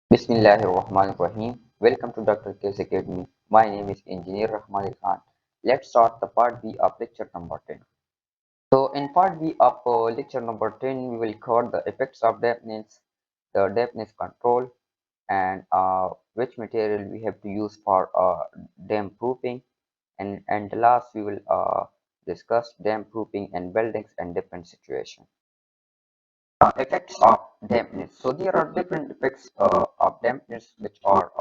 Bismillahirrahmanirrahim. Welcome to Dr. K's Academy. My name is Engineer Rahman Khan. Let's start the part B of lecture number 10. So in part B of lecture number 10, we will cover the effects of dampness, the dampness control, and which material we have to use for damp proofing. And the last, we will discuss damp proofing in buildings and different situations. Effects of dampness. So there are different effects of dampness which are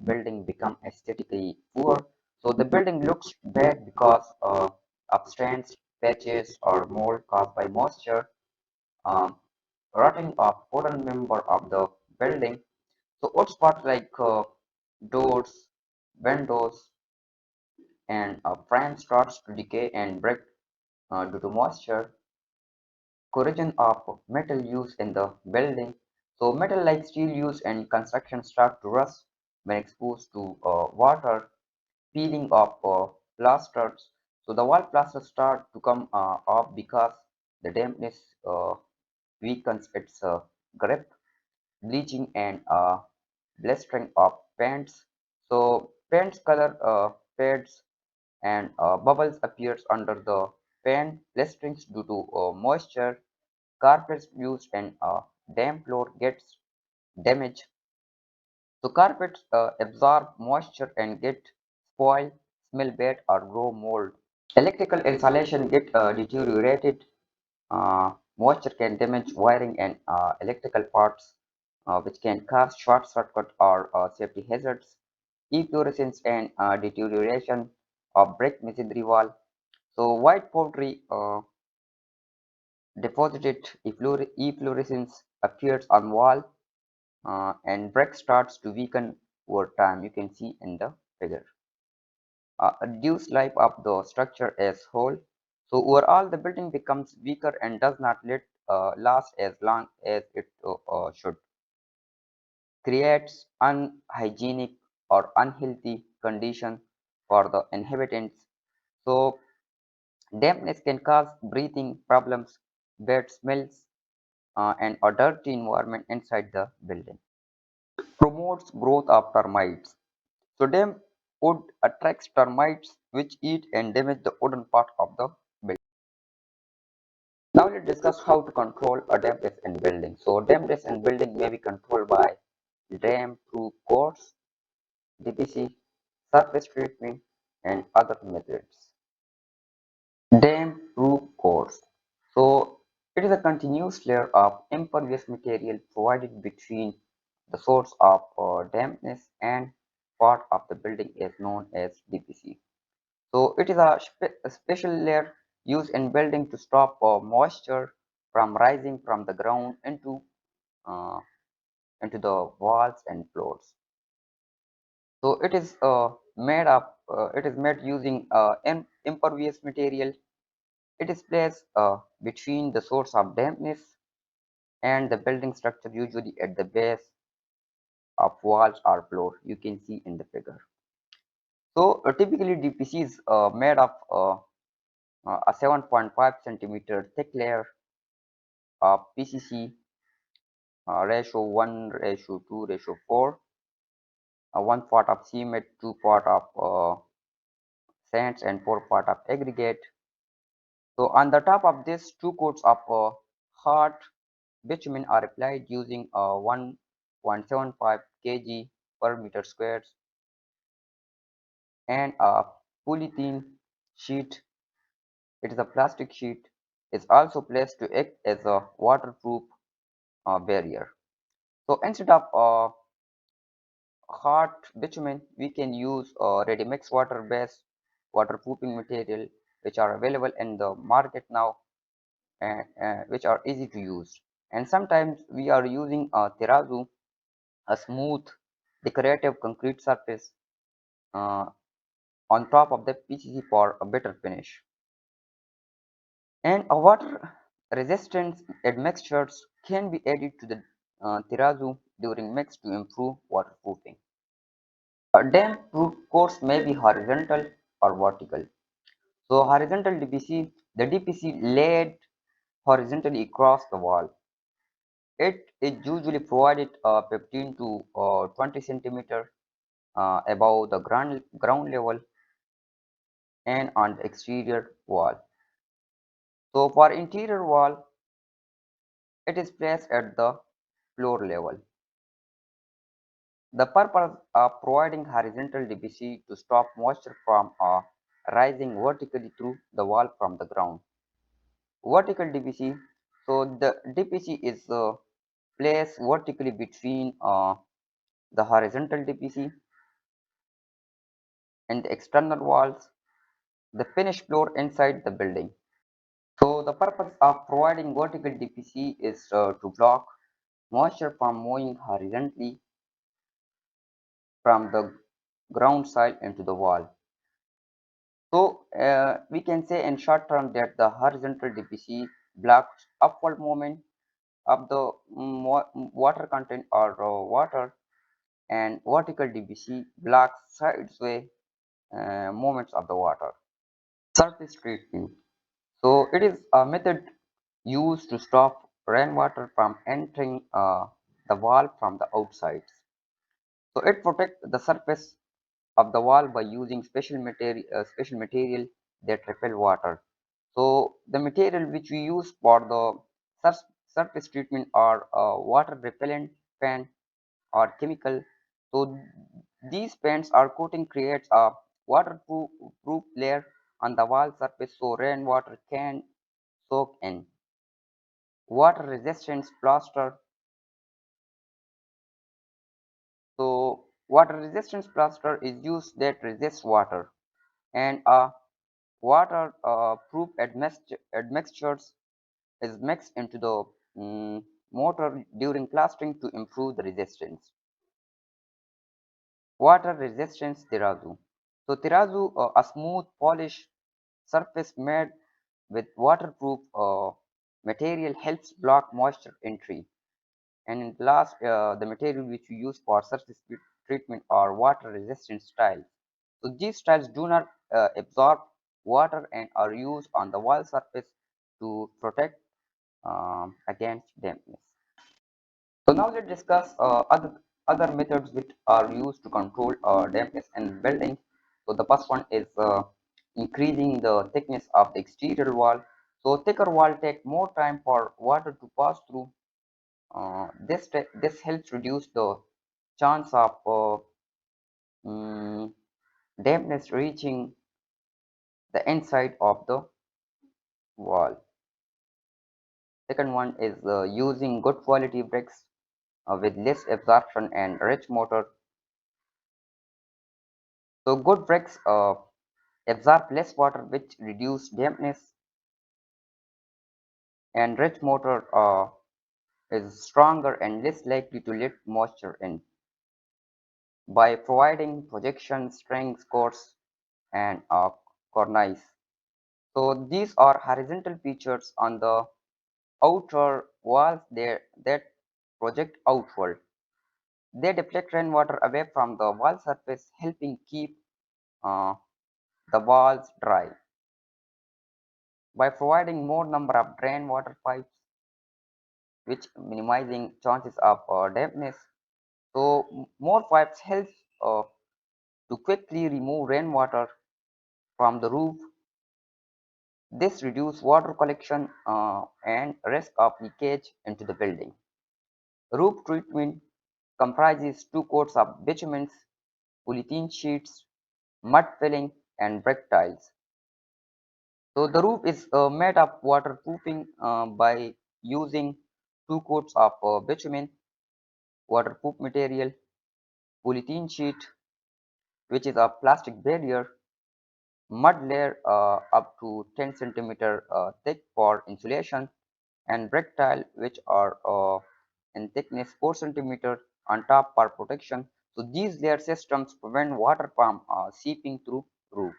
building become aesthetically poor. So the building looks bad because of stains, patches, or mold caused by moisture, um, rotting of foreign member of the building. So odd spots like doors, windows, and frames starts to decay and break due to moisture. Corrosion of metal used in the building. So metal like steel used in construction start to rust when exposed to water. Peeling of plasters. So the wall plasters start to come off because the dampness weakens its grip. Bleaching and blistering of paints. So paint's color fades and bubbles appears under the paint. Blisterings due to moisture. Carpets used in damp floor gets damaged. So carpets absorb moisture and get spoil, smell bad, or grow mold. Electrical insulation get deteriorated. Moisture can damage wiring and electrical parts, which can cause short circuit or safety hazards. Efflorescence and deterioration of brick masonry wall. So white pottery deposited efflorescence appears on wall and brick starts to weaken over time. You can see in the figure. Reduced life of the structure as whole. So overall, the building becomes weaker and does not last as long as it should. Creates unhygienic or unhealthy condition for the inhabitants. So dampness can cause breathing problems, bad smells, and a dirty environment inside the building. Promotes growth of termites. So damp wood attracts termites which eat and damage the wooden part of the building. Now let's discuss how to control a dampness in building. So dampness in building may be controlled by damp proof coats, DPC, surface treatment, and other methods. Damp proof coats. So it is a continuous layer of impervious material provided between the source of dampness and part of the building is known as DPC. So it is a special layer used in building to stop moisture from rising from the ground uh, into the walls and floors. So it is made using impervious material. It is placed between the source of dampness and the building structure, usually at the base of walls or floor. You can see in the figure. So typically DPC is made of a 7.5 centimeter thick layer of PCC ratio 1 ratio 2 ratio 4, 1 part of cement, 2 part of sands, and 4 part of aggregate. So on the top of this, 2 coats of hard bitumen are applied using 1.75 kg per meter squared, and a polythene sheet, it is a plastic sheet, is also placed to act as a waterproof barrier. So instead of hard bitumen, we can use ready mix water based waterproofing material which are available in the market now, and which are easy to use. And sometimes we are using a terrazzo, a smooth decorative concrete surface uh, on top of the PCC for a better finish. And a water resistant admixtures can be added to the terrazzo during mix to improve waterproofing. A damp proof course may be horizontal or vertical. So horizontal DPC, the DPC laid horizontally across the wall. It is usually provided 15 to 20 centimeter above the ground level and on the exterior wall. So for interior wall, it is placed at the floor level. The purpose of providing horizontal DPC to stop moisture from rising vertically through the wall from the ground. Vertical DPC, so the DPC is placed vertically between the horizontal DPC and the external walls, the finished floor inside the building. So the purpose of providing vertical DPC is to block moisture from moving horizontally from the ground soil into the wall. So we can say in short term that the horizontal DPC blocks upward movement of the water content or water, and vertical DPC blocks sideway movements of the water. Surface treatment. So it is a method used to stop rainwater from entering the wall from the outside. So it protects the surface of the wall by using special material that repel water. So the material which we use for the surface treatment are water repellent pen or chemical. So these pens or coating creates a waterproof proof layer on the wall surface so rainwater can soak in. Water resistance plaster. So water resistance plaster is used that resists water, and a water proof admixtures is mixed into the mortar during plastering to improve the resistance. Water resistance terrazzo. So terrazzo, a smooth polished surface made with waterproof material, helps block moisture entry. And in last, the material which we use for surface treatment are water resistant tiles. So these tiles do not absorb water and are used on the wall surface to protect against dampness. So now let's discuss other methods which are used to control dampness in buildings. So the first one is increasing the thickness of the exterior wall. So thicker wall take more time for water to pass through. This helps reduce the chance of mm, dampness reaching the inside of the wall. Second one is using good quality bricks with less absorption and rich mortar. So good bricks absorb less water which reduce dampness, and rich mortar is stronger and less likely to let moisture in. By providing projection strings, course, and cornice. So these are horizontal features on the outer walls that project outward. They deflect rainwater away from the wall surface, helping keep uh, the walls dry. By providing more number of drain water pipes, which minimizing chances of dampness, so more pipes help uh, to quickly remove rainwater from the roof. This reduces water collection and risk of leakage into the building. Roof treatment comprises two coats of bitumen, polythene sheets, mud filling, and brick tiles. So the roof is made of waterproofing by using two coats of bitumen, waterproof material, polythene sheet, which is a plastic barrier, mud layer up to 10 centimeter thick for insulation, and brick tile which are in thickness 4 centimeter on top for protection. So these layer systems prevent water from seeping through roof.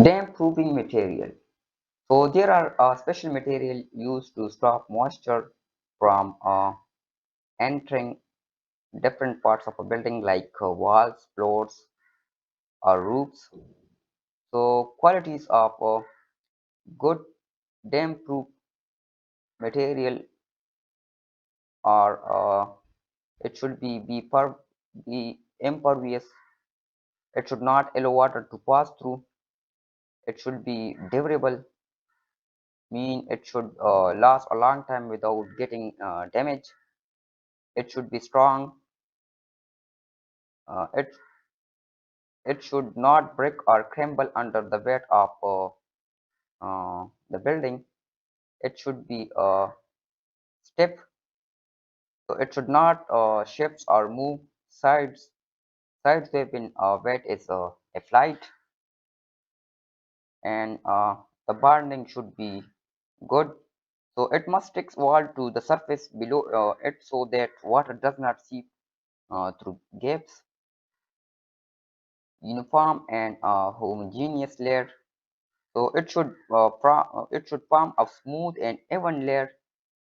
Damp proofing material. So there are special material used to stop moisture from entering different parts of a building like walls, floors, or roofs. So qualities of good damp proof material or it should be impervious. It should not allow water to pass through. It should be durable, mean it should last a long time without getting damaged. It should be strong. It should not break or crumble under the weight of the building. It should be stiff. So it should not shift or move sides. Sidestep in weight is a flight, and the bonding should be good. So it must stick wall to the surface below it so that water does not seep through gaps. Uniform and homogeneous layer. So it should form a smooth and even layer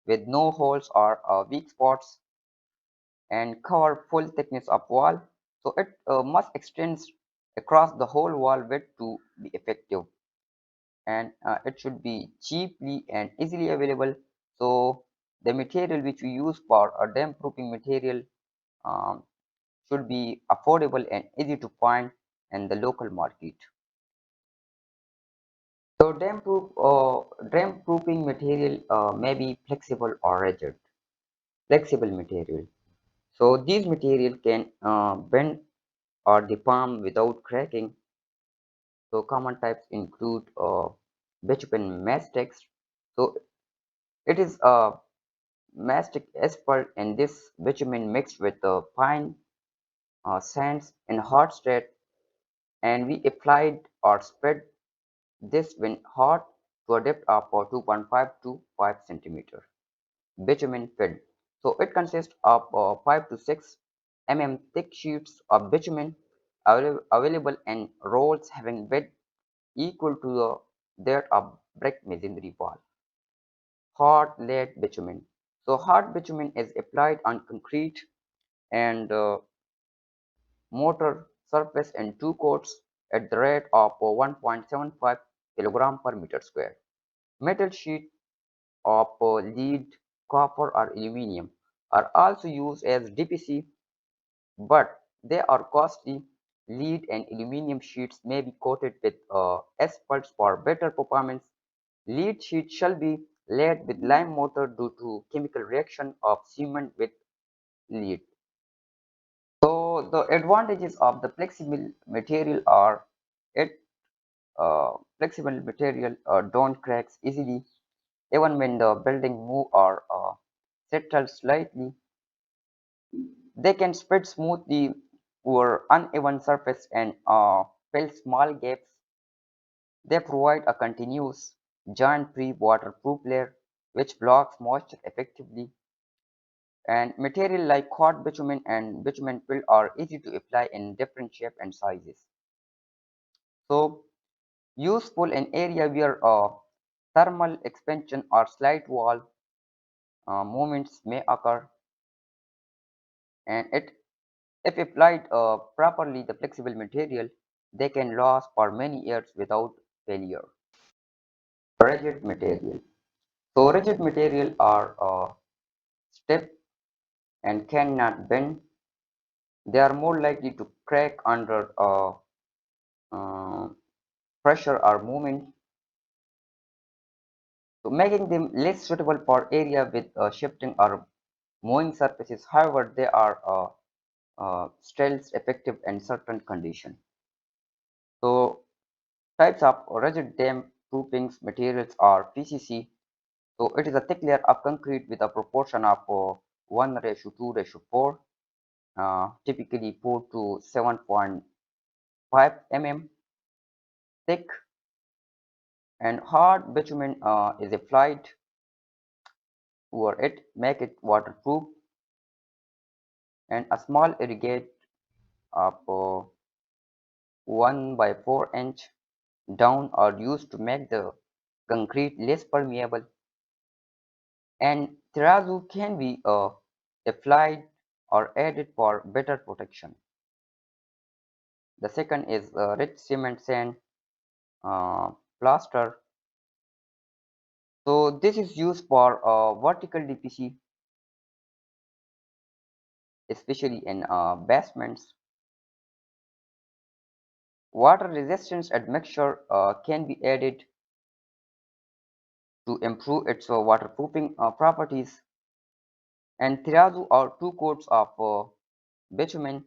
with no holes or weak spots and cover full thickness of wall. So it must extend across the whole wall width to be effective, and it should be cheaply and easily available. So the material which we use for a dam proofing material um, should be affordable and easy to find in the local market. So dam proofing material may be flexible or rigid. Flexible material. So these material can bend or deform without cracking. So common types include bitumen mastic. So it is a mastic asphalt, and this bitumen mixed with the fine sands in hot state, and we applied or spread this when hot to a depth of 2.5 to 5 centimeter. Bitumen fill. So it consists of 5 to 6 mm thick sheets of bitumen available in rolls having bed equal to that of brick masonry wall. Hot laid bitumen. So hot bitumen is applied on concrete and mortar surface in two coats at the rate of 1.75 kilogram per meter square. Metal sheet of lead, copper or aluminum are also used as DPC, but they are costly. Lead and aluminum sheets may be coated with asphalts for better performance. Lead sheet shall be laid with lime mortar due to chemical reaction of cement with lead. So the advantages of the flexible material are it flexible material don't cracks easily even when the building move or settle slightly. They can spread smoothly over uneven surface and fill small gaps. They provide a continuous, giant-free waterproof layer which blocks moisture effectively. And material like hot bitumen and bitumen fill are easy to apply in different shapes and sizes. So useful in area where thermal expansion or slight wall movements may occur, and it if applied properly, the flexible material, they can last for many years without failure. Rigid material. So rigid material are stiff and cannot bend. They are more likely to crack under uh, pressure or movement, so making them less suitable for area with shifting or moving surfaces. However, they are still effective in certain conditions. So types of rigid dam proofing materials are PCC. So it is a thick layer of concrete with a proportion of 1:2:4, typically 4 to 7.5 mm thick, and hard bitumen is applied over it, make it waterproof, and a small aggregate of 1 by 4 inch down are used to make the concrete less permeable, and terrazzo can be applied or added for better protection. The second is rich cement sand plaster. So this is used for vertical DPC especially in basements. Water resistance admixture can be added to improve its waterproofing properties, and terrazzo or 2 coats of bitumen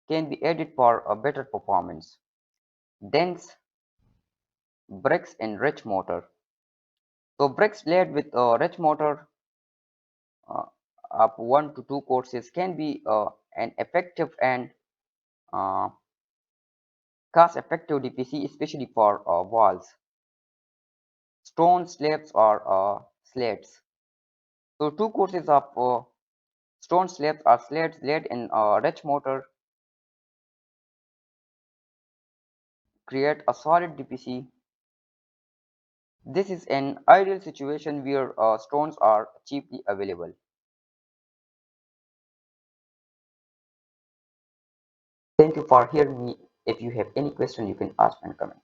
can be added for a better performance. Dense bricks in rich mortar. So bricks laid with rich mortar uh, up 1 to 2 courses can be an effective and uh, cost-effective DPC, especially for walls, stone slabs or slates. So 2 courses of stone slabs or slates laid in rich mortar create a solid DPC. This is an ideal situation where stones are cheaply available. Thank you for hearing me. If you have any question, you can ask and comment.